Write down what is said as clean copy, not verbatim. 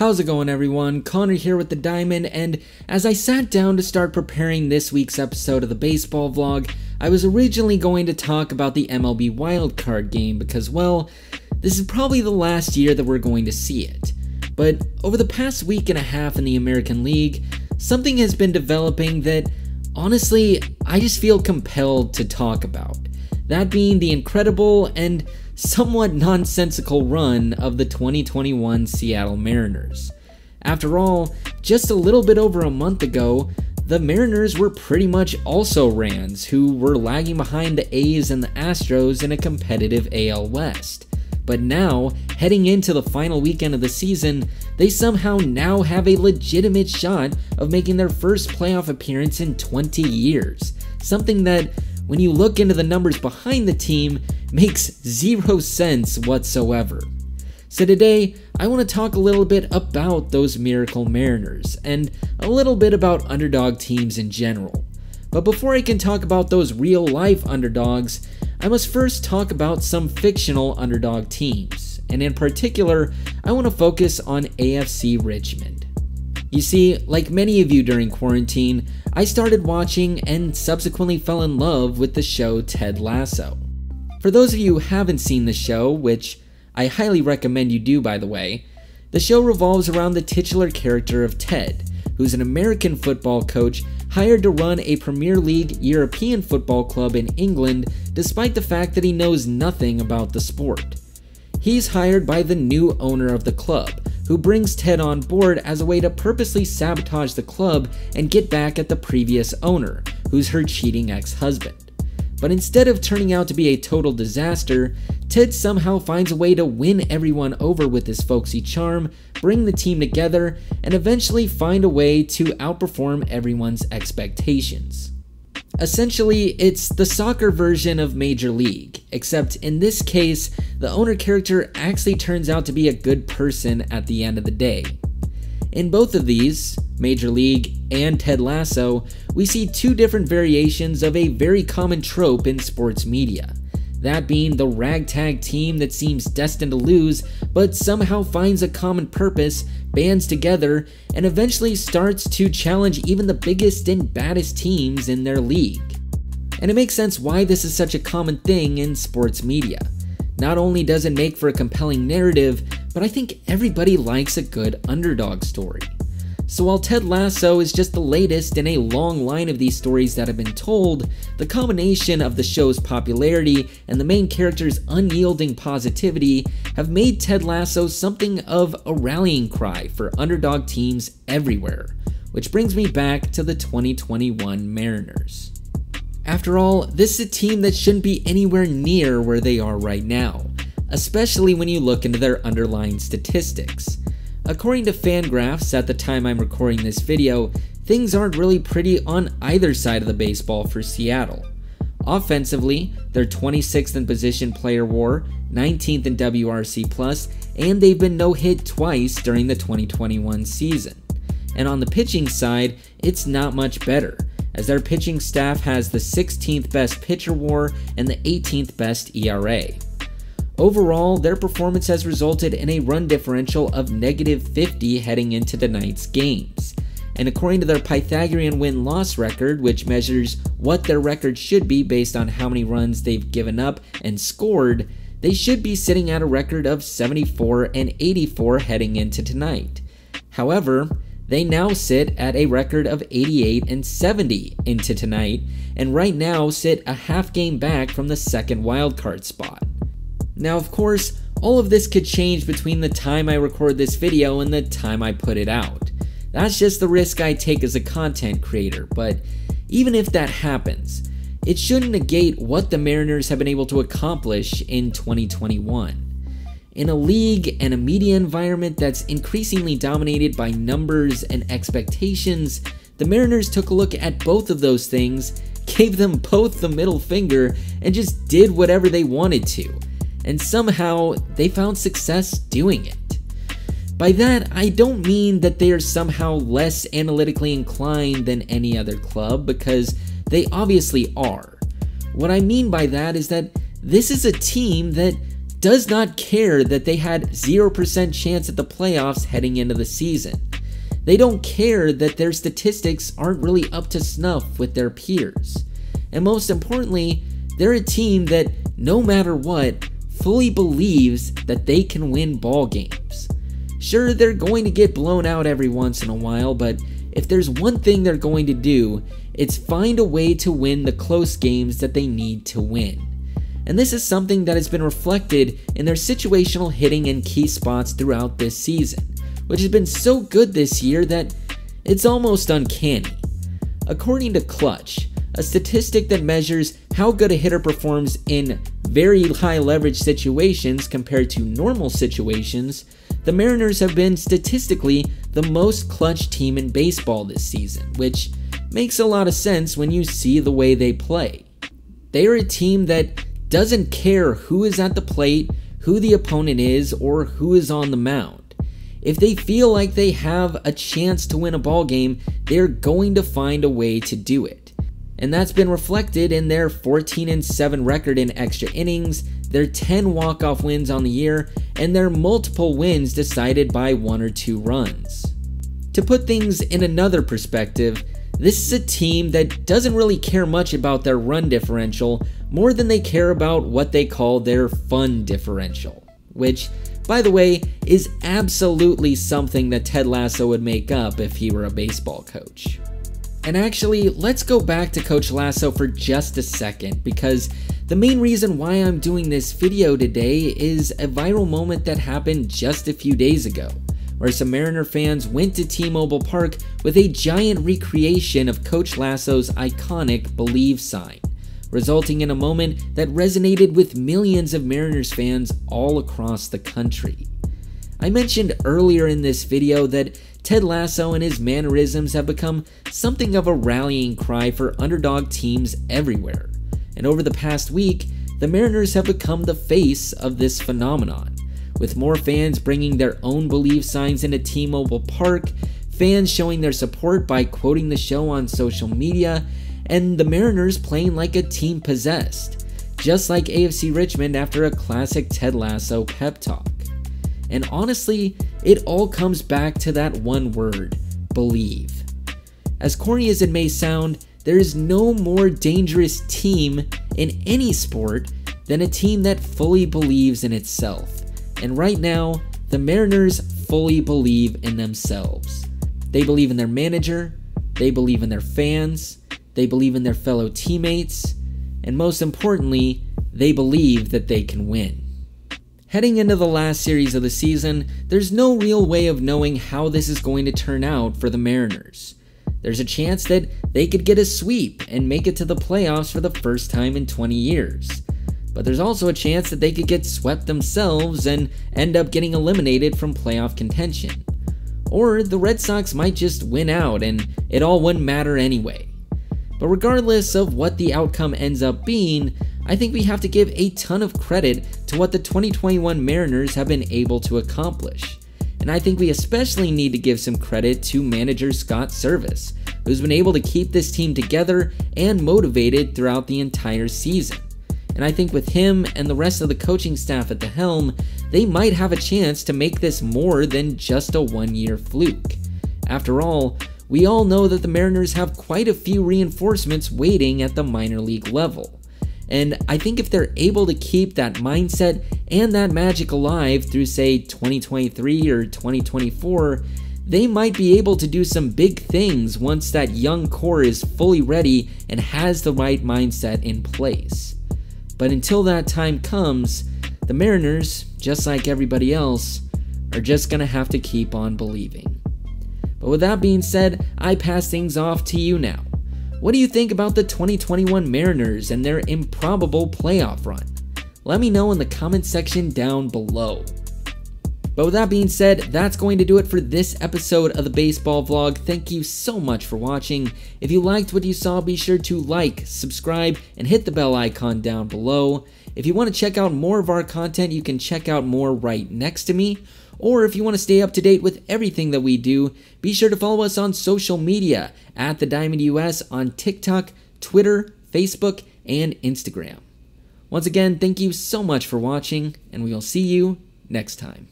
How's it going, everyone? Connor here with the Diamond, and as I sat down to start preparing this week's episode of the baseball vlog, I was originally going to talk about the MLB wildcard game because, well, this is probably the last year that we're going to see it. But over the past week and a half in the American League, something has been developing that, honestly, I just feel compelled to talk about. That being the incredible and somewhat nonsensical run of the 2021 Seattle Mariners. After all, just a little bit over a month ago, the Mariners were pretty much also Rans, who were lagging behind the A's and the Astros in a competitive AL West. But now, heading into the final weekend of the season, they somehow now have a legitimate shot of making their first playoff appearance in 20 years. Something that, when you look into the numbers behind the team, makes zero sense whatsoever. So today, I want to talk a little bit about those Miracle Mariners, and a little bit about underdog teams in general. But before I can talk about those real-life underdogs, I must first talk about some fictional underdog teams, and in particular, I want to focus on AFC Richmond. You see, like many of you during quarantine, I started watching and subsequently fell in love with the show Ted Lasso. For those of you who haven't seen the show, which I highly recommend you do by the way, the show revolves around the titular character of Ted, who's an American football coach hired to run a Premier League European football club in England despite the fact that he knows nothing about the sport. He's hired by the new owner of the club, who brings Ted on board as a way to purposely sabotage the club and get back at the previous owner, who's her cheating ex-husband. But instead of turning out to be a total disaster, Ted somehow finds a way to win everyone over with his folksy charm, bring the team together, and eventually find a way to outperform everyone's expectations. Essentially, it's the soccer version of Major League, except in this case, the owner character actually turns out to be a good person at the end of the day. In both of these, Major League and Ted Lasso, we see two different variations of a very common trope in sports media. That being the ragtag team that seems destined to lose, but somehow finds a common purpose, bands together, and eventually starts to challenge even the biggest and baddest teams in their league. And it makes sense why this is such a common thing in sports media. Not only does it make for a compelling narrative, but I think everybody likes a good underdog story. So while Ted Lasso is just the latest in a long line of these stories that have been told, the combination of the show's popularity and the main character's unyielding positivity have made Ted Lasso something of a rallying cry for underdog teams everywhere, which brings me back to the 2021 Mariners. After all, this is a team that shouldn't be anywhere near where they are right now, especially when you look into their underlying statistics. According to Fangraphs, at the time I'm recording this video, things aren't really pretty on either side of the baseball for Seattle. Offensively, they're 26th in position player WAR, 19th in WRC+, and they've been no-hit twice during the 2021 season. And on the pitching side, it's not much better, as their pitching staff has the 16th best pitcher WAR and the 18th best ERA. Overall, their performance has resulted in a run differential of -50 heading into tonight's games. And according to their Pythagorean win-loss record, which measures what their record should be based on how many runs they've given up and scored, they should be sitting at a record of 74 and 84 heading into tonight. However, they now sit at a record of 88 and 70 into tonight, and right now sit a half game back from the second wildcard spot. Now, of course, all of this could change between the time I record this video and the time I put it out. That's just the risk I take as a content creator, but even if that happens, it shouldn't negate what the Mariners have been able to accomplish in 2021. In a league and a media environment that's increasingly dominated by numbers and expectations, the Mariners took a look at both of those things, gave them both the middle finger, and just did whatever they wanted to. And somehow, they found success doing it. By that, I don't mean that they are somehow less analytically inclined than any other club, because they obviously are. What I mean by that is that this is a team that does not care that they had 0% chance at the playoffs heading into the season. They don't care that their statistics aren't really up to snuff with their peers. And most importantly, they're a team that, no matter what, fully believes that they can win ball games. Sure, they're going to get blown out every once in a while, but if there's one thing they're going to do, it's find a way to win the close games that they need to win. And this is something that has been reflected in their situational hitting in key spots throughout this season, which has been so good this year that it's almost uncanny. According to Clutch, a statistic that measures how good a hitter performs in very high leverage situations compared to normal situations, the Mariners have been statistically the most clutch team in baseball this season, which makes a lot of sense when you see the way they play. They are a team that doesn't care who is at the plate, who the opponent is, or who is on the mound. If they feel like they have a chance to win a ball game, they're going to find a way to do it. And that's been reflected in their 14-7 record in extra innings, their 10 walk-off wins on the year, and their multiple wins decided by 1 or 2 runs. To put things in another perspective, this is a team that doesn't really care much about their run differential more than they care about what they call their fun differential, which, by the way, is absolutely something that Ted Lasso would make up if he were a baseball coach. And actually, let's go back to Coach Lasso for just a second, because the main reason why I'm doing this video today is a viral moment that happened just a few days ago, where some Mariner fans went to T-Mobile Park with a giant recreation of Coach Lasso's iconic Believe sign, resulting in a moment that resonated with millions of Mariners fans all across the country. I mentioned earlier in this video that Ted Lasso and his mannerisms have become something of a rallying cry for underdog teams everywhere, and over the past week, the Mariners have become the face of this phenomenon, with more fans bringing their own Believe signs into T-Mobile Park, fans showing their support by quoting the show on social media, and the Mariners playing like a team possessed, just like AFC Richmond after a classic Ted Lasso pep talk. And honestly, it all comes back to that one word, believe. As corny as it may sound, there is no more dangerous team in any sport than a team that fully believes in itself. And right now, the Mariners fully believe in themselves. They believe in their manager, they believe in their fans, they believe in their fellow teammates, and most importantly, they believe that they can win. Heading into the last series of the season, there's no real way of knowing how this is going to turn out for the Mariners. There's a chance that they could get a sweep and make it to the playoffs for the first time in 20 years. But there's also a chance that they could get swept themselves and end up getting eliminated from playoff contention. Or the Red Sox might just win out and it all wouldn't matter anyway. But regardless of what the outcome ends up being, I think we have to give a ton of credit to what the 2021 Mariners have been able to accomplish. And I think we especially need to give some credit to manager Scott Service, who's been able to keep this team together and motivated throughout the entire season. And I think with him and the rest of the coaching staff at the helm, they might have a chance to make this more than just a one-year fluke. After all, we all know that the Mariners have quite a few reinforcements waiting at the minor league level. And I think if they're able to keep that mindset and that magic alive through, say, 2023 or 2024, they might be able to do some big things once that young core is fully ready and has the right mindset in place. But until that time comes, the Mariners, just like everybody else, are just gonna have to keep on believing. But with that being said, I pass things off to you now. What do you think about the 2021 Mariners and their improbable playoff run? Let me know in the comment section down below. But with that being said, that's going to do it for this episode of the baseball vlog. Thank you so much for watching. If you liked what you saw, be sure to like, subscribe, and hit the bell icon down below. If you want to check out more of our content, you can check out more right next to me. Or if you want to stay up to date with everything that we do, be sure to follow us on social media at The Diamond US on TikTok, Twitter, Facebook, and Instagram. Once again, thank you so much for watching, and we will see you next time.